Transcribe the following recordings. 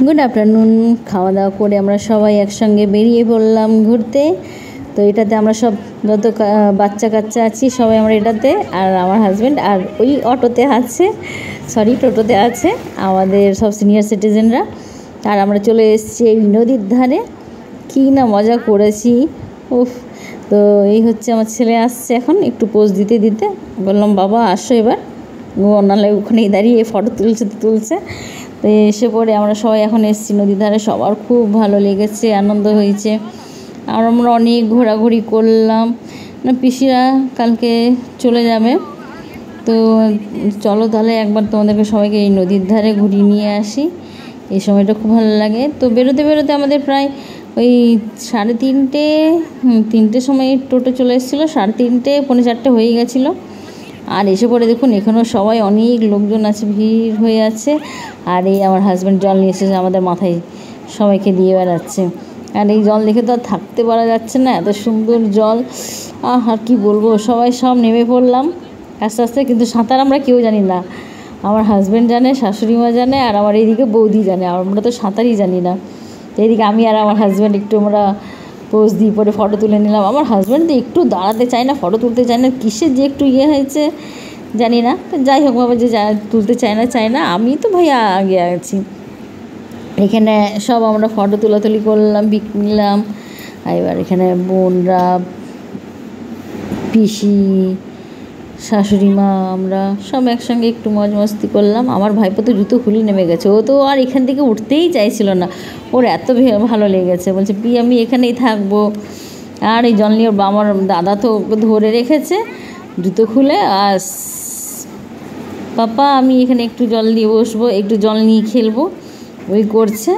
Good afternoon. খাওয়া দাওয়া করে আমরা সবাই একসঙ্গে বেরিয়ে পড়লাম ঘুরতে। তো এটাতে আমরা সব যত বাচ্চা কাচ্চা আছি সবাই আমরা এটাতে, আর আমার হাজব্যান্ড আর ওই অটোতে আছে, টোটোতে আছে আমাদের সব সিনিয়র সিটিজেনরা। আর আমরা চলে এসেছি এই নদীর ধারে, কী না মজা করেছি। উফ! তো এই হচ্ছে আমার ছেলে আসছে এখন একটু পোজ দিতে দিতে, বললাম বাবা আসো এবার, নাহলে ওখানেই দাঁড়িয়ে ফটো তুলছে। তো এসে পরে আমরা সবাই এখন এসেছি নদীর ধারে, সবার খুব ভালো লেগেছে, আনন্দ হয়েছে। আর আমরা অনেক ঘোরাঘুরি করলাম। না পিসিরা কালকে চলে যাবে, তো চলো তাহলে একবার তোমাদেরকে সবাইকে এই নদীর ধারে ঘুরিয়ে নিয়ে আসি। এই সময়টা খুব ভালো লাগে। তো বেরোতে বেরোতে আমাদের প্রায় ওই 3:30 সময় টোটো চলে এসেছিলো, 3:30 পৌনে 4 হয়ে গেছিলো। আর এসে পরে দেখুন এখানেও সবাই অনেক লোকজন আছে, ভিড় হয়ে আছে। আর এই আমার হাজব্যান্ড জল নিয়ে এসেছে আমাদের মাথায় সবাইকে দিয়ে বেড়াচ্ছে। আর এই জল দেখে তো আর থাকতে পারা যাচ্ছে না, এত সুন্দর জল। আর কি বলবো, সব নেমে পড়লাম আস্তে আস্তে। কিন্তু সাঁতার আমরা কেউ জানি না, আমার হাজব্যান্ড জানে, শাশুড়ি মা জানে, আর আমার এইদিকে বৌদি জানে। আমরা তো সাঁতারই জানি না। এইদিকে আমি আর আমার হাজব্যান্ড একটু আমরা পোজ দিয়ে পরে ফটো তুলে নিলাম। আমার হাজব্যান্ড তো একটু দাঁড়াতে চায় না, ফটো তুলতে চায় না, কিসের যে একটু হয়েছে জানি না। যাই হোক বাবা, যে তুলতে চায় না, আমি তো ভাই আগে আছি। এখানে সব আমরা ফটো তোলাতুলি করলাম, পিক নিলাম। এবার এখানে বোনরা, পিসি, শাশুড়ি মা, আমরা সব একসঙ্গে একটু মজ মস্তি করলাম। আমার ভাইপো তো জুতো খুলে নেমে গেছে, ও তো আর এখান থেকে উঠতেই চাইছিল না, ওর এত ভালো লেগেছে, বলছে আমি এখানেই থাকবো। আর এই জল নিয়ে আমার দাদা তো ধরে রেখেছে জুতো খুলে, আর পাপা আমি এখানে একটু জল দিয়ে বসবো, একটু জল নিয়ে খেলবো, ওই করছে।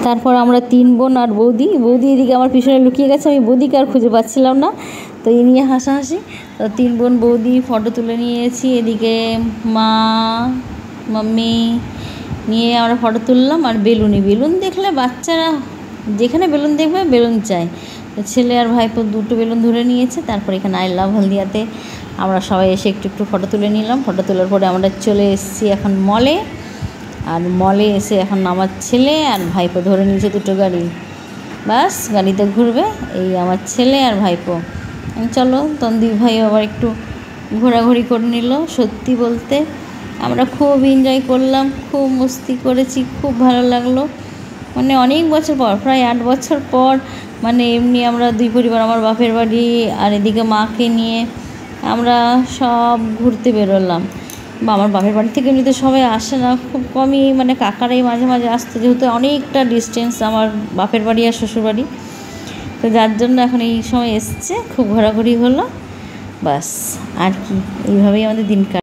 তারপর আমরা 3 বোন আর বৌদি এদিকে আমার পিছনে লুকিয়ে গেছে, আমি বৌদিকে আর খুঁজে পাচ্ছিলাম না, তো এই নিয়ে হাসাহাসি। তো 3 বোন বৌদি ফটো তুলে নিয়েছি, এদিকে মা মাম্মি নিয়ে আমরা ফটো তুললাম। আর বেলুন দেখলে বাচ্চারা যেখানে বেলুন দেখবে বেলুন চায়, ছেলে আর ভাইপো দুটো বেলুন ধরে নিয়েছে। তারপর এখানে আই লাভ হলদিয়াতে আমরা সবাই এসে একটু ফটো তুলে নিলাম। ফটো তোলার পরে আমরা চলে এসেছি এখন মলে। আর মলে এসে এখন আমার ছেলে আর ভাইপো ধরে নিয়েছে দুটো গাড়ি, বাস গাড়িতে ঘুরবে এই আমার ছেলে আর ভাইপো। চলো তন্দিপ ভাই আবার একটু ঘোরাঘুরি করে নিল। সত্যি বলতে আমরা খুব এনজয় করলাম, খুব মস্তি করেছি, খুব ভালো লাগলো। মানে অনেক বছর পর, প্রায় 8 বছর পর, মানে এমনি আমরা 2 পরিবার, আমার বাপের বাড়ি আর এদিকে মাকে নিয়ে আমরা সব ঘুরতে বেরোলাম। বা আমার বাপের বাড়ি থেকে এমনিতে সবাই আসে না, খুব কমই, মানে কাকারাই মাঝে মাঝে আসতো, যেহেতু অনেকটা ডিস্টেন্স আমার বাপের বাড়ি আর শ্বশুর বাড়ি, তো যার জন্য এখন এই সময় এসছে, খুব ঘোরাঘুরি হলো, বাস। আর কি, এইভাবেই আমাদের দিন কাটে।